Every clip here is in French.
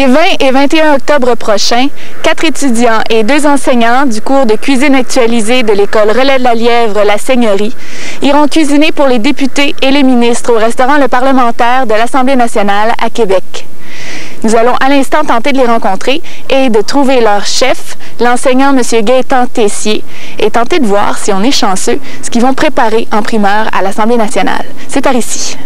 Les 20 et 21 octobre prochains, 4 étudiants et 2 enseignants du cours de cuisine actualisée de l'école Relais de la Lièvre, la Seigneurie, iront cuisiner pour les députés et les ministres au restaurant Le Parlementaire de l'Assemblée nationale à Québec. Nous allons à l'instant tenter de les rencontrer et de trouver leur chef, l'enseignant M. Gaétan Tessier, et tenter de voir, si on est chanceux, ce qu'ils vont préparer en primeur à l'Assemblée nationale. C'est par ici.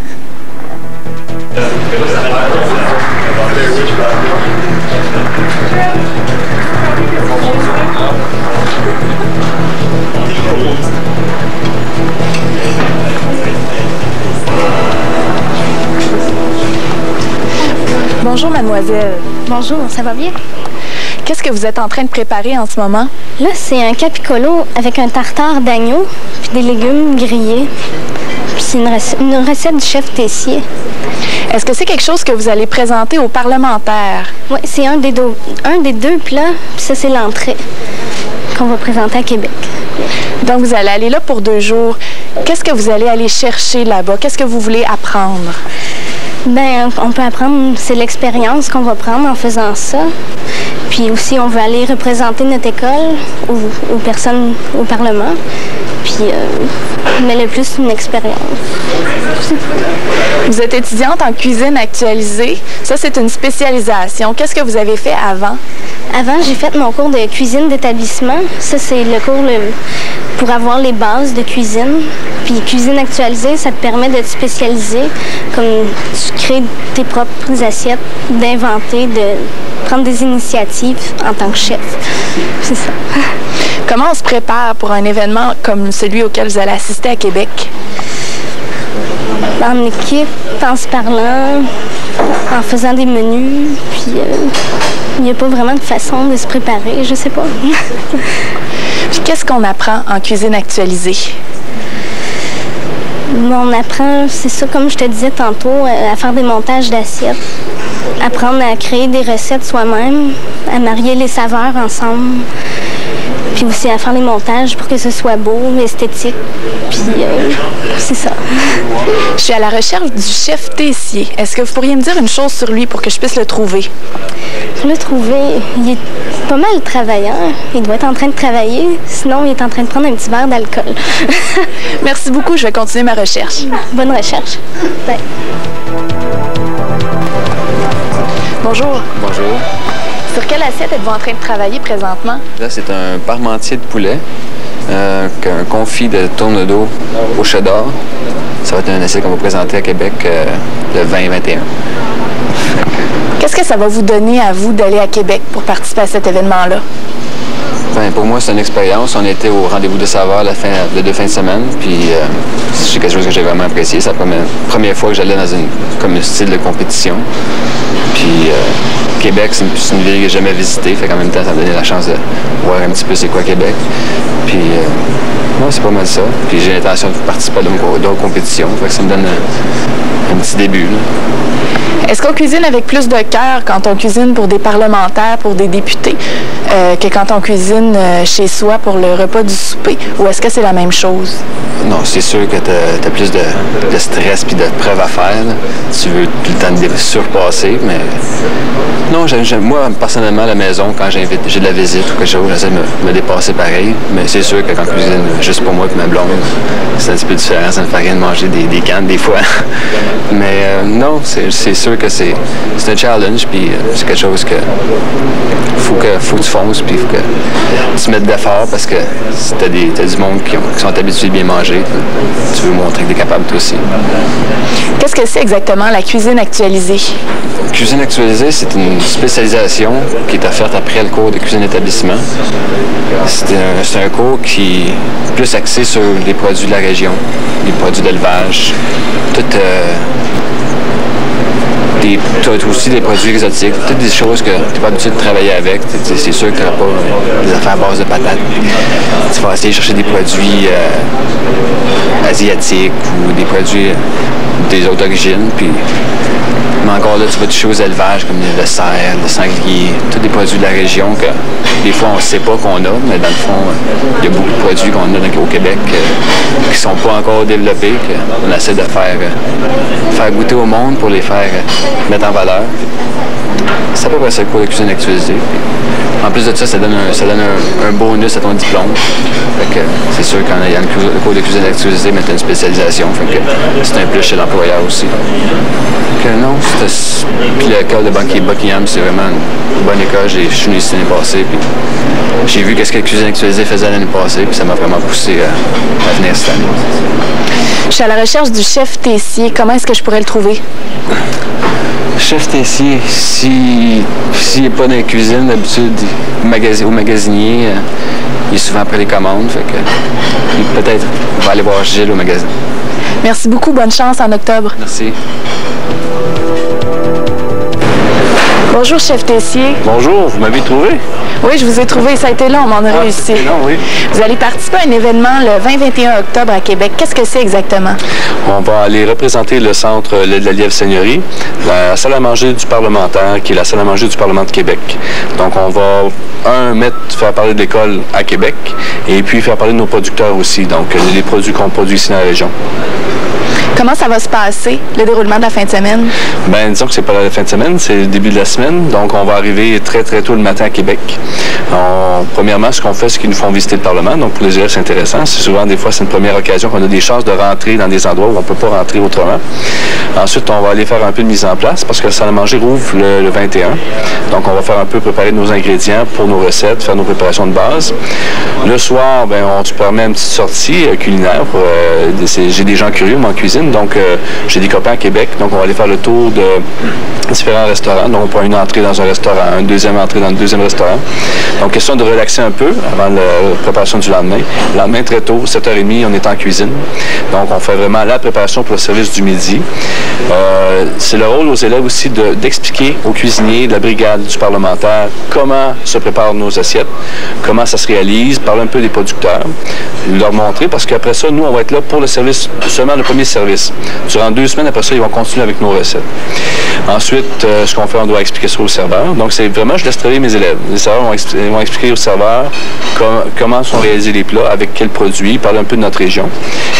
Bonjour, mademoiselle. Bonjour, ça va bien? Qu'est-ce que vous êtes en train de préparer en ce moment? Là, c'est un capicolo avec un tartare d'agneau, puis des légumes grillés. Puis c'est une recette du chef Tessier. Est-ce que c'est quelque chose que vous allez présenter aux parlementaires? Oui, c'est un des deux plats, puis ça, c'est l'entrée qu'on va présenter à Québec. Donc, vous allez aller là pour 2 jours. Qu'est-ce que vous allez aller chercher là-bas? Qu'est-ce que vous voulez apprendre? Bien, on peut apprendre, c'est l'expérience qu'on va prendre en faisant ça. Puis aussi, on va aller représenter notre école aux personnes au Parlement. Puis, mais le plus, une expérience. Vous êtes étudiante en cuisine actualisée. Ça, c'est une spécialisation. Qu'est-ce que vous avez fait avant? Avant, j'ai fait mon cours de cuisine d'établissement. Ça, c'est le cours pour avoir les bases de cuisine. Puis cuisine actualisée, ça te permet de te spécialiser, comme tu crées tes propres assiettes, d'inventer, de prendre des initiatives en tant que chef. C'est ça. Comment on se prépare pour un événement comme celui auquel vous allez assister à Québec? En équipe, en se parlant, en faisant des menus, puis il n'y a pas vraiment de façon de se préparer, je sais pas. Puis qu'est-ce qu'on apprend en cuisine actualisée? On apprend, c'est ça, comme je te disais tantôt, à faire des montages d'assiettes, apprendre à créer des recettes soi-même, à marier les saveurs ensemble, puis aussi à faire les montages pour que ce soit beau, esthétique, puis c'est ça. Je suis à la recherche du chef Tessier. Est-ce que vous pourriez me dire une chose sur lui pour que je puisse le trouver? Pour le trouver, il est pas mal travaillant. Il doit être en train de travailler, sinon il est en train de prendre un petit verre d'alcool. Merci beaucoup, je vais continuer ma recherche. Bonne recherche. Bye. Bonjour. Bonjour. Sur quelle assiette êtes-vous en train de travailler présentement? Là, c'est un parmentier de poulet, un confit de tourne-dos au cheddar. Ça va être une assiette qu'on va présenter à Québec le 20 et 21. Qu'est-ce que ça va vous donner à vous d'aller à Québec pour participer à cet événement-là? Ben, pour moi, c'est une expérience. On était au rendez-vous de saveurs de 2 fins de semaine, puis c'est quelque chose que j'ai vraiment apprécié. C'est la première fois que j'allais dans un style de compétition. Puis Québec, c'est une ville que j'ai jamais visitée, fait qu'en même temps, ça m'a donné la chance de voir un petit peu c'est quoi Québec. Puis ouais, c'est pas mal ça. Puis j'ai l'intention de participer à d'autres compétitions, fait que ça me donne un petit début, là. Est-ce qu'on cuisine avec plus de cœur quand on cuisine pour des parlementaires, pour des députés, que quand on cuisine chez soi pour le repas du souper? Ou est-ce que c'est la même chose? Non, c'est sûr que tu as plus de stress puis de preuves à faire, là. Tu veux tout le temps te surpasser, mais non, moi, personnellement, à la maison, quand j'ai de la visite ou quelque chose, j'essaie de me dépasser pareil. Mais c'est sûr que quand je cuisine juste pour moi et ma blonde, c'est un petit peu différent. Ça me fait rien de manger des cannes des fois. Mais non, c'est sûr que c'est un challenge, puis c'est quelque chose que faut que tu fonces, puis il faut que tu te mettes d'effort parce que si t'as du monde qui sont habitués de bien manger, tu veux montrer que tu es capable toi aussi. Qu'est-ce que c'est exactement la cuisine actualisée? La cuisine actualisée, c'est une spécialisation qui est offerte après le cours de cuisine d'établissement. C'est un cours qui est plus axé sur les produits de la région, les produits d'élevage, tu as aussi des produits exotiques, toutes des choses que tu n'es pas habitué de travailler avec. C'est sûr que tu n'auras pas des affaires à base de patates. Tu vas essayer de chercher des produits asiatiques ou des produits des autres origines. Puis, mais encore là, tu vas toucher aux élevages comme le cerf, le sanglier, tous des produits de la région que des fois, on ne sait pas qu'on a, mais dans le fond, il y a beaucoup de produits qu'on a au Québec qui ne sont pas encore développés, qu'on essaie de faire goûter au monde pour les faire mettre en valeur. C'est à peu près ça le cours de cuisine actualisée. En plus de ça donne un bonus à ton diplôme. C'est sûr qu'en ayant le cours de cuisine actualisée, mais tu as une spécialisation. C'est un plus chez l'employeur aussi. Non, puis l'école de Buckingham, c'est vraiment une bonne école. Je suis venu ici l'année passée. J'ai vu ce que la cuisine actualisée faisait l'année passée, puis ça m'a vraiment poussé à venir cette année. Je suis à la recherche du chef Tessier. Comment est-ce que je pourrais le trouver? Chef Tessier, s'il n'est pas dans la cuisine, d'habitude, au magasinier, il est souvent après les commandes. Peut-être on va aller voir Gilles au magasin. Merci beaucoup. Bonne chance en octobre. Merci. Bonjour, chef Tessier. Bonjour, vous m'avez trouvé? Oui, je vous ai trouvé. Ça a été long, on m'en a réussi. Non, oui. Vous allez participer à un événement le 20-21 octobre à Québec. Qu'est-ce que c'est exactement? On va aller représenter le centre Lait de la Lièvre Seigneurie, la salle à manger du parlementaire, qui est la salle à manger du Parlement de Québec. Donc, on va, faire parler de l'école à Québec et puis faire parler de nos producteurs aussi, donc les produits qu'on produit ici dans la région. Comment ça va se passer, le déroulement de la fin de semaine? Bien, disons que c'est pas la fin de semaine, c'est le début de la semaine. Donc, on va arriver très, très tôt le matin à Québec. Premièrement, ce qu'on fait, c'est qu'ils nous font visiter le Parlement. Donc, pour les élèves, c'est intéressant. C'est souvent, des fois, c'est une première occasion qu'on a des chances de rentrer dans des endroits où on ne peut pas rentrer autrement. Ensuite, on va aller faire un peu de mise en place parce que la salle à manger rouvre le 21. Donc, on va faire un peu préparer nos ingrédients pour nos recettes, faire nos préparations de base. Le soir, bien, on se permet une petite sortie culinaire. J'ai des gens curieux, moi, en cuisine. Donc, j'ai des copains à Québec. Donc, on va aller faire le tour de différents restaurants. Donc, on prend une entrée dans un restaurant, une deuxième entrée dans le deuxième restaurant. Donc, question de relaxer un peu avant la préparation du lendemain. Le lendemain, très tôt, 7h30, on est en cuisine. Donc, on fait vraiment la préparation pour le service du midi. C'est le rôle aux élèves aussi d'expliquer aux cuisiniers de la brigade du parlementaire comment se préparent nos assiettes, comment ça se réalise, parler un peu des producteurs, leur montrer, parce qu'après ça, nous, on va être là pour le service, seulement le premier service. Durant 2 semaines, après ça, ils vont continuer avec nos recettes. Ensuite, ce qu'on fait, on doit expliquer ça aux serveurs. Donc, c'est vraiment, je laisse travailler mes élèves. Les serveurs vont expliquer aux serveurs comment sont réalisés les plats, avec quels produits, parler un peu de notre région.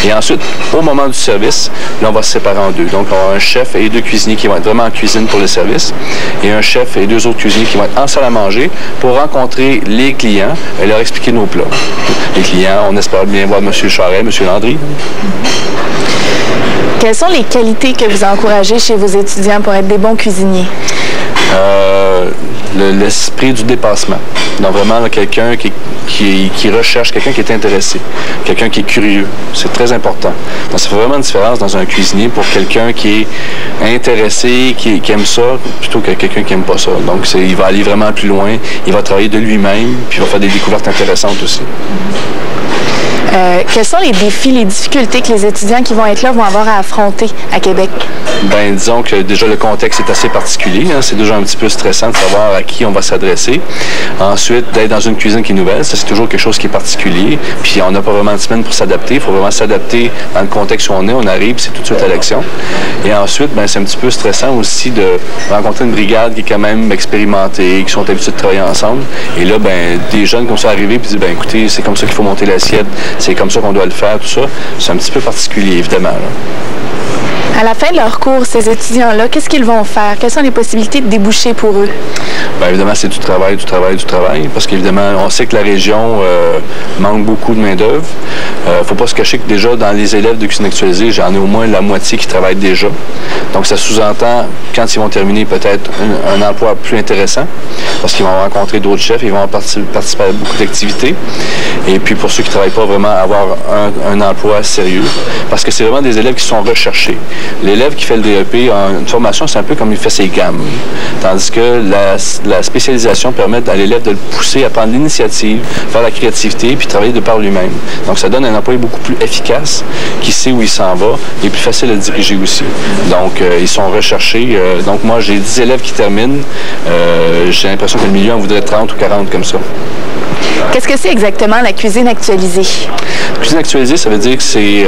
Et ensuite, au moment du service, là, on va se séparer en deux. Donc, on va avoir un chef et 2 cuisiniers qui vont être vraiment en cuisine pour le service, et un chef et 2 autres cuisiniers qui vont être en salle à manger pour rencontrer les clients et leur expliquer nos plats. Les clients, on espère bien voir M. Charret, M. Landry. Quelles sont les qualités que vous encouragez chez vos étudiants pour être des bons cuisiniers? L'esprit du dépassement. Donc vraiment là, quelqu'un qui recherche, quelqu'un qui est intéressé, quelqu'un qui est curieux. C'est très important. Donc ça fait vraiment une différence dans un cuisinier pour quelqu'un qui est intéressé, qui aime ça, plutôt que quelqu'un qui n'aime pas ça. Donc il va aller vraiment plus loin, il va travailler de lui-même, puis il va faire des découvertes intéressantes aussi. Quels sont les défis, les difficultés que les étudiants qui vont être là vont avoir à affronter à Québec? Bien, disons que déjà le contexte est assez particulier. Hein. C'est déjà un petit peu stressant de savoir à qui on va s'adresser. Ensuite, d'être dans une cuisine qui est nouvelle, ça c'est toujours quelque chose qui est particulier. Puis on n'a pas vraiment de semaine pour s'adapter. Il faut vraiment s'adapter dans le contexte où on est. On arrive, c'est tout de suite à l'action. Et ensuite, bien, c'est un petit peu stressant aussi de rencontrer une brigade qui est quand même expérimentée, qui sont habitués de travailler ensemble. Et là, bien, des jeunes comme ça arrivent et disent, bien, écoutez, c'est comme ça qu'il faut monter l'assiette. C'est comme ça qu'on doit le faire, tout ça. C'est un petit peu particulier, évidemment. Là. À la fin de leur cours, ces étudiants-là, qu'est-ce qu'ils vont faire? Quelles sont les possibilités de déboucher pour eux? Bien, évidemment, c'est du travail, parce qu'évidemment, on sait que la région manque beaucoup de main-d'œuvre. Il ne faut pas se cacher que déjà, dans les élèves de cuisine actualisée, j'en ai au moins la moitié qui travaillent déjà. Donc, ça sous-entend, quand ils vont terminer, peut-être un emploi plus intéressant, parce qu'ils vont rencontrer d'autres chefs, ils vont participer à beaucoup d'activités. Et puis, pour ceux qui ne travaillent pas, vraiment avoir un emploi sérieux, parce que c'est vraiment des élèves qui sont recherchés. L'élève qui fait le DEP en une formation, c'est un peu comme il fait ses gammes. Tandis que la spécialisation permet à l'élève de le pousser à prendre l'initiative, faire la créativité, puis travailler de par lui-même. Donc, ça donne un employé beaucoup plus efficace, qui sait où il s'en va, et plus facile à diriger aussi. Donc, ils sont recherchés. Donc, moi, j'ai 10 élèves qui terminent. J'ai l'impression que le milieu en voudrait 30 ou 40 comme ça. Qu'est-ce que c'est exactement la cuisine actualisée? La cuisine actualisée, ça veut dire que c'est...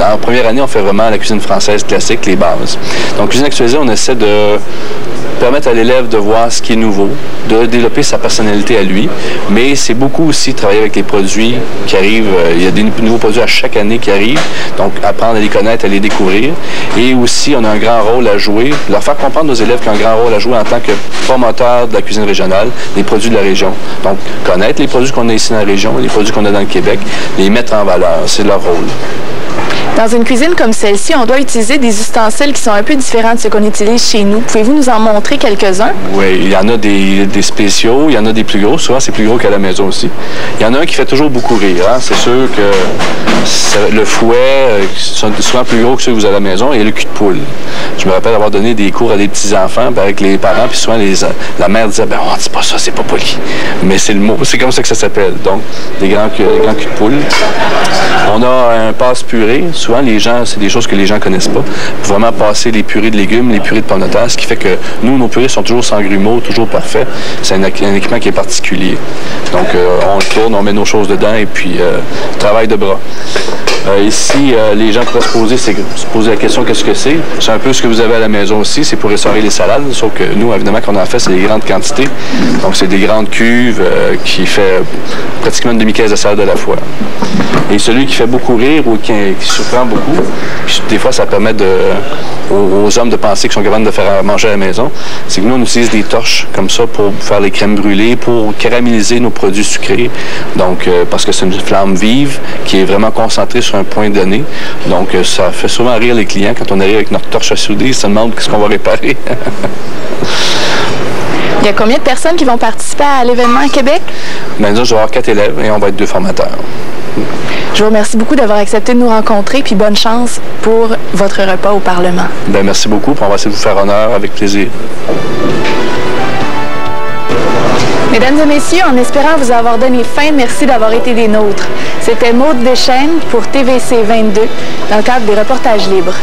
en première année, on fait vraiment la cuisine française classique, les bases. Donc, cuisine actualisée, on essaie de permettre à l'élève de voir ce qui est nouveau, de développer sa personnalité à lui, mais c'est beaucoup aussi travailler avec les produits qui arrivent. Il y a des nouveaux produits à chaque année qui arrivent, donc apprendre à les connaître, à les découvrir. Et aussi, on a un grand rôle à jouer, leur faire comprendre aux élèves qu'il y a un grand rôle à jouer en tant que promoteur de la cuisine régionale, des produits de la région. Donc, connaître les produits qu'on a ici dans la région, les produits qu'on a dans le Québec, les mettre en valeur, c'est leur rôle. Dans une cuisine comme celle-ci, on doit utiliser des ustensiles qui sont un peu différents de ceux qu'on utilise chez nous. Pouvez-vous nous en montrer quelques-uns? Oui, il y en a des spéciaux, il y en a des plus gros. Souvent, c'est plus gros qu'à la maison aussi. Il y en a un qui fait toujours beaucoup rire. Hein? C'est sûr que le fouet, sont souvent plus gros que ceux que vous avez à la maison, et le cul de poule. Je me rappelle avoir donné des cours à des petits-enfants avec les parents, puis souvent la mère disait « Ben, on ne dit pas ça, c'est pas poli. » Mais c'est le mot, c'est comme ça que ça s'appelle. Donc, des grands culs de poule. On a un passe-purée. Souvent, les gens, c'est des choses que les gens ne connaissent pas. Pour vraiment passer les purées de légumes, les purées de pommes de terre, ce qui fait que nous, nos purées sont toujours sans grumeaux, toujours parfaits. C'est un équipement qui est particulier. Donc, on le tourne, on met nos choses dedans et puis travail de bras. Ici, les gens pourraient se poser la question qu'est-ce que c'est. C'est un peu ce que vous avez à la maison aussi, c'est pour essorer les salades, sauf que nous, évidemment, qu'on en fait, c'est des grandes quantités. Donc, c'est des grandes cuves qui fait pratiquement une demi-caisse de salade à la fois. Et celui qui fait beaucoup rire ou qui surprend beaucoup, puis des fois, ça permet aux hommes de penser qu'ils sont capables de faire à manger à la maison, c'est que nous, on utilise des torches comme ça pour faire les crèmes brûlées, pour caraméliser nos produits sucrés. Donc, parce que c'est une flamme vive qui est vraiment concentrée sur un point donné. Donc, ça fait souvent rire les clients quand on arrive avec notre torche à souder, ils se demandent qu'est-ce qu'on va réparer. Il y a combien de personnes qui vont participer à l'événement à Québec? Bien, je vais avoir 4 élèves et on va être 2 formateurs. Je vous remercie beaucoup d'avoir accepté de nous rencontrer, puis bonne chance pour votre repas au Parlement. Bien, merci beaucoup, puis on va essayer de vous faire honneur avec plaisir. Mesdames et messieurs, en espérant vous avoir donné faim, merci d'avoir été des nôtres. C'était Maude Deschênes pour TVC 22 dans le cadre des reportages libres.